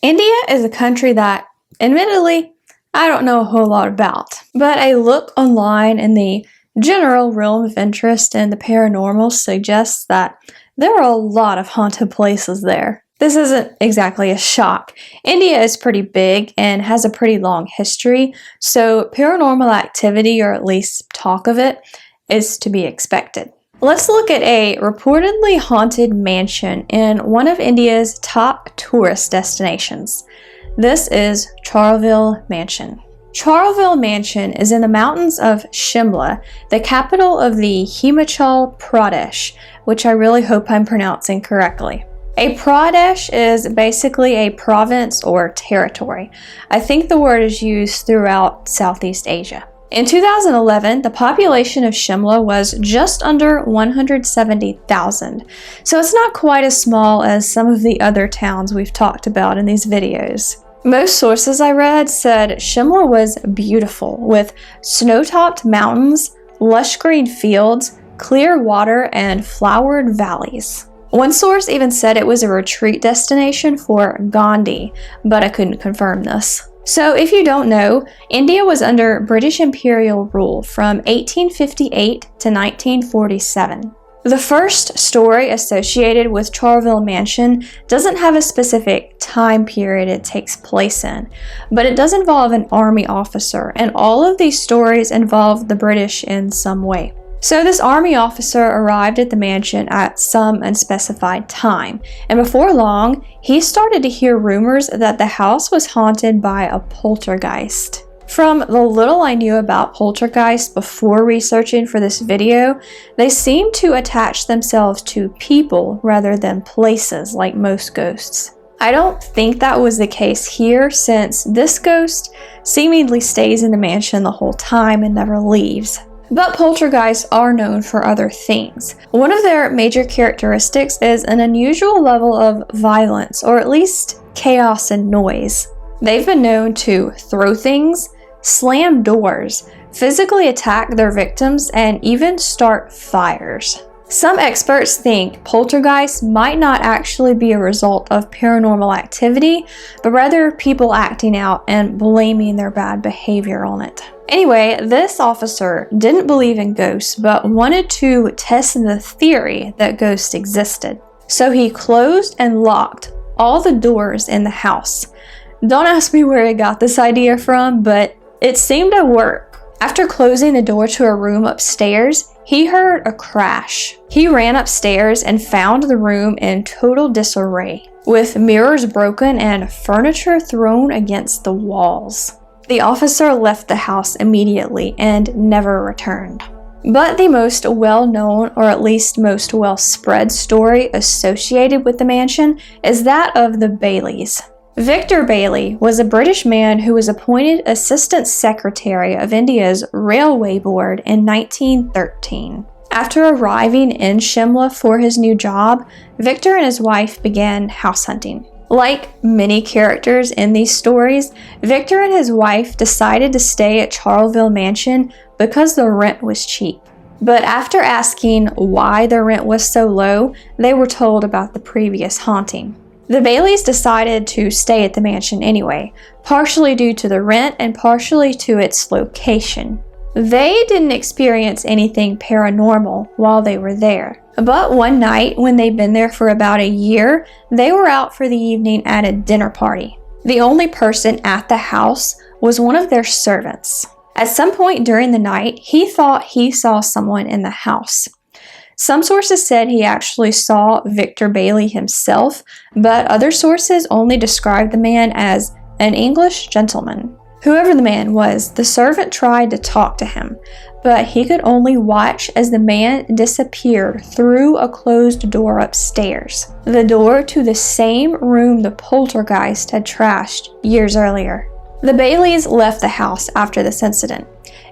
India is a country that, admittedly, I don't know a whole lot about, but a look online in the general realm of interest in the paranormal suggests that there are a lot of haunted places there. This isn't exactly a shock. India is pretty big and has a pretty long history, so paranormal activity, or at least talk of it, is to be expected. Let's look at a reportedly haunted mansion in one of India's top tourist destinations. This is Charleville Mansion. Charleville Mansion is in the mountains of Shimla, the capital of the Himachal Pradesh, which I really hope I'm pronouncing correctly. A Pradesh is basically a province or territory. I think the word is used throughout Southeast Asia. In 2011, the population of Shimla was just under 170,000, so it's not quite as small as some of the other towns we've talked about in these videos. Most sources I read said Shimla was beautiful, with snow-topped mountains, lush green fields, clear water, and flowered valleys. One source even said it was a retreat destination for Gandhi, but I couldn't confirm this. So if you don't know, India was under British imperial rule from 1858 to 1947. The first story associated with Charleville Mansion doesn't have a specific time period it takes place in, but it does involve an army officer, and all of these stories involve the British in some way. So this army officer arrived at the mansion at some unspecified time, and before long, he started to hear rumors that the house was haunted by a poltergeist. From the little I knew about poltergeists before researching for this video, they seem to attach themselves to people rather than places like most ghosts. I don't think that was the case here, since this ghost seemingly stays in the mansion the whole time and never leaves. But poltergeists are known for other things. One of their major characteristics is an unusual level of violence, or at least chaos and noise. They've been known to throw things, slam doors, physically attack their victims, and even start fires. Some experts think poltergeists might not actually be a result of paranormal activity, but rather people acting out and blaming their bad behavior on it. Anyway, this officer didn't believe in ghosts, but wanted to test the theory that ghosts existed. So he closed and locked all the doors in the house. Don't ask me where he got this idea from, but it seemed to work. After closing the door to a room upstairs, he heard a crash. He ran upstairs and found the room in total disarray, with mirrors broken and furniture thrown against the walls. The officer left the house immediately and never returned. But the most well-known, or at least most well-spread story associated with the mansion is that of the Baileys. Victor Bailey was a British man who was appointed Assistant Secretary of India's Railway Board in 1913. After arriving in Shimla for his new job, Victor and his wife began house hunting. Like many characters in these stories, Victor and his wife decided to stay at Charleville Mansion because the rent was cheap. But after asking why the rent was so low, they were told about the previous haunting. The Baileys decided to stay at the mansion anyway, partially due to the rent and partially to its location. They didn't experience anything paranormal while they were there. But one night, when they'd been there for about a year, they were out for the evening at a dinner party. The only person at the house was one of their servants. At some point during the night, he thought he saw someone in the house. Some sources said he actually saw Victor Bailey himself, but other sources only described the man as an English gentleman. Whoever the man was, the servant tried to talk to him, but he could only watch as the man disappeared through a closed door upstairs, the door to the same room the poltergeist had trashed years earlier. The Baileys left the house after this incident.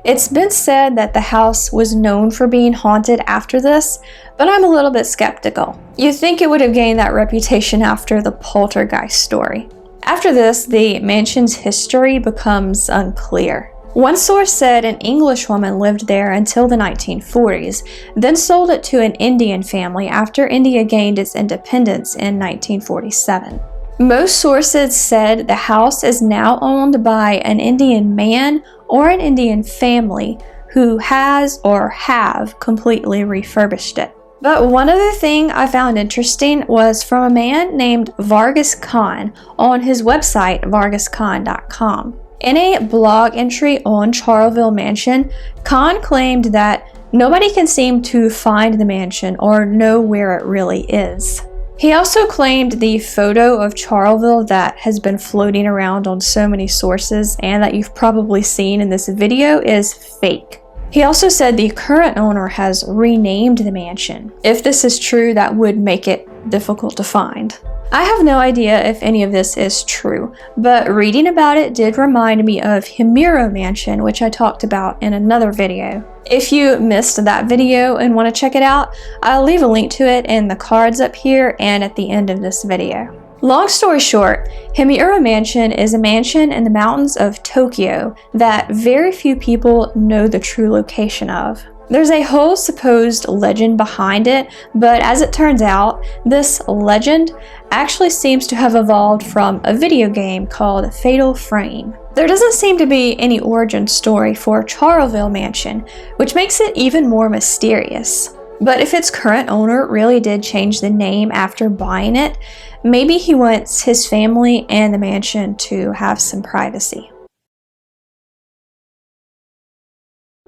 It's been said that the house was known for being haunted after this, but I'm a little bit skeptical. You'd think it would have gained that reputation after the poltergeist story. After this, the mansion's history becomes unclear. One source said an English woman lived there until the 1940s, then sold it to an Indian family after India gained its independence in 1947. Most sources said the house is now owned by an Indian man or an Indian family who has or have completely refurbished it. But one other thing I found interesting was from a man named Vargas Khan on his website, vargaskhan.com. In a blog entry on Charleville Mansion, Khan claimed that nobody can seem to find the mansion or know where it really is. He also claimed the photo of Charleville that has been floating around on so many sources and that you've probably seen in this video is fake. He also said the current owner has renamed the mansion. If this is true, that would make it difficult to find. I have no idea if any of this is true, but reading about it did remind me of Himuro Mansion, which I talked about in another video. If you missed that video and want to check it out, I'll leave a link to it in the cards up here and at the end of this video. Long story short, Himuro Mansion is a mansion in the mountains of Tokyo that very few people know the true location of. There's a whole supposed legend behind it, but as it turns out, this legend actually seems to have evolved from a video game called Fatal Frame. There doesn't seem to be any origin story for Charleville Mansion, which makes it even more mysterious. But if its current owner really did change the name after buying it, maybe he wants his family and the mansion to have some privacy.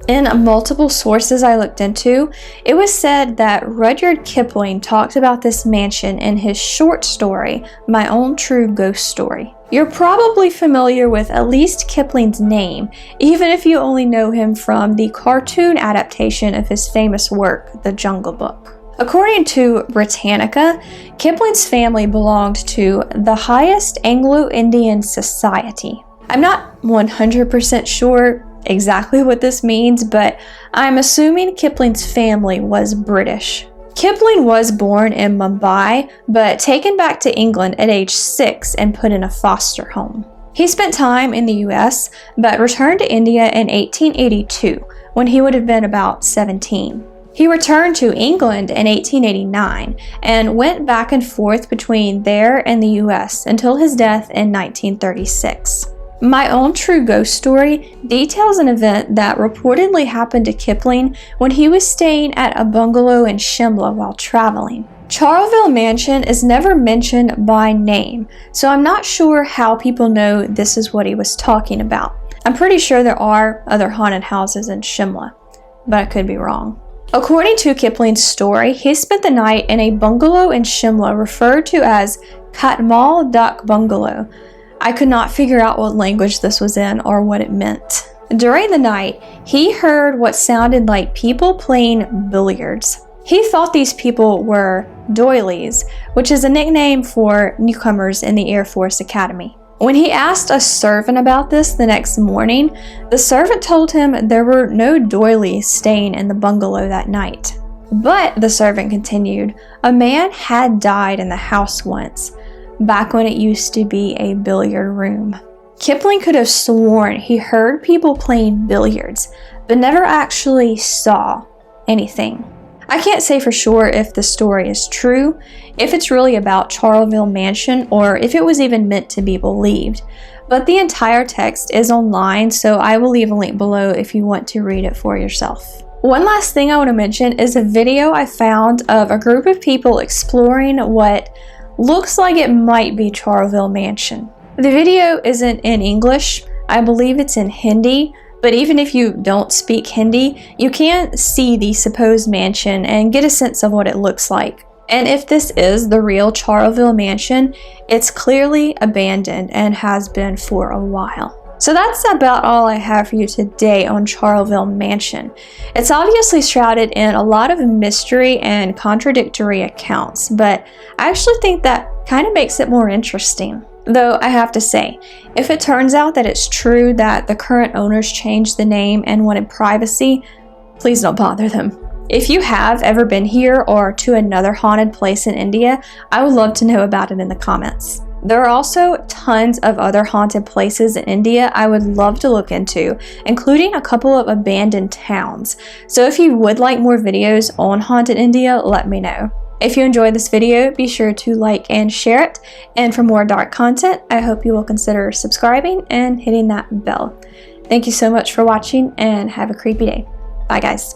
In multiple sources I looked into, it was said that Rudyard Kipling talked about this mansion in his short story, My Own True Ghost Story. You're probably familiar with at least Kipling's name, even if you only know him from the cartoon adaptation of his famous work, The Jungle Book. According to Britannica, Kipling's family belonged to the highest Anglo-Indian society. I'm not 100% sure exactly what this means, but I'm assuming Kipling's family was British. Kipling was born in Mumbai, but taken back to England at age 6 and put in a foster home. He spent time in the US, but returned to India in 1882, when he would have been about 17. He returned to England in 1889 and went back and forth between there and the US until his death in 1936. My Own True Ghost Story details an event that reportedly happened to Kipling when he was staying at a bungalow in Shimla while traveling. Charleville Mansion is never mentioned by name, so I'm not sure how people know this is what he was talking about. I'm pretty sure there are other haunted houses in Shimla, but I could be wrong. According to Kipling's story, he spent the night in a bungalow in Shimla referred to as Katmal Dak Bungalow. I could not figure out what language this was in or what it meant. During the night, he heard what sounded like people playing billiards. He thought these people were doilies, which is a nickname for newcomers in the Air Force Academy. When he asked a servant about this the next morning, the servant told him there were no doilies staying in the bungalow that night. But, the servant continued, a man had died in the house once, back when it used to be a billiard room. Kipling could have sworn he heard people playing billiards, but never actually saw anything. I can't say for sure if the story is true, if it's really about Charleville Mansion, or if it was even meant to be believed. But the entire text is online, so I will leave a link below if you want to read it for yourself. One last thing I want to mention is a video I found of a group of people exploring what looks like it might be Charleville Mansion. The video isn't in English, I believe it's in Hindi, but even if you don't speak Hindi, you can see the supposed mansion and get a sense of what it looks like. And if this is the real Charleville Mansion, it's clearly abandoned and has been for a while. So that's about all I have for you today on Charleville Mansion. It's obviously shrouded in a lot of mystery and contradictory accounts, but I actually think that kind of makes it more interesting. Though I have to say, if it turns out that it's true that the current owners changed the name and wanted privacy, please don't bother them. If you have ever been here or to another haunted place in India, I would love to know about it in the comments. There are also tons of other haunted places in India I would love to look into, including a couple of abandoned towns. So if you would like more videos on haunted India, let me know. If you enjoyed this video, be sure to like and share it. And for more dark content, I hope you will consider subscribing and hitting that bell. Thank you so much for watching, and have a creepy day. Bye, guys.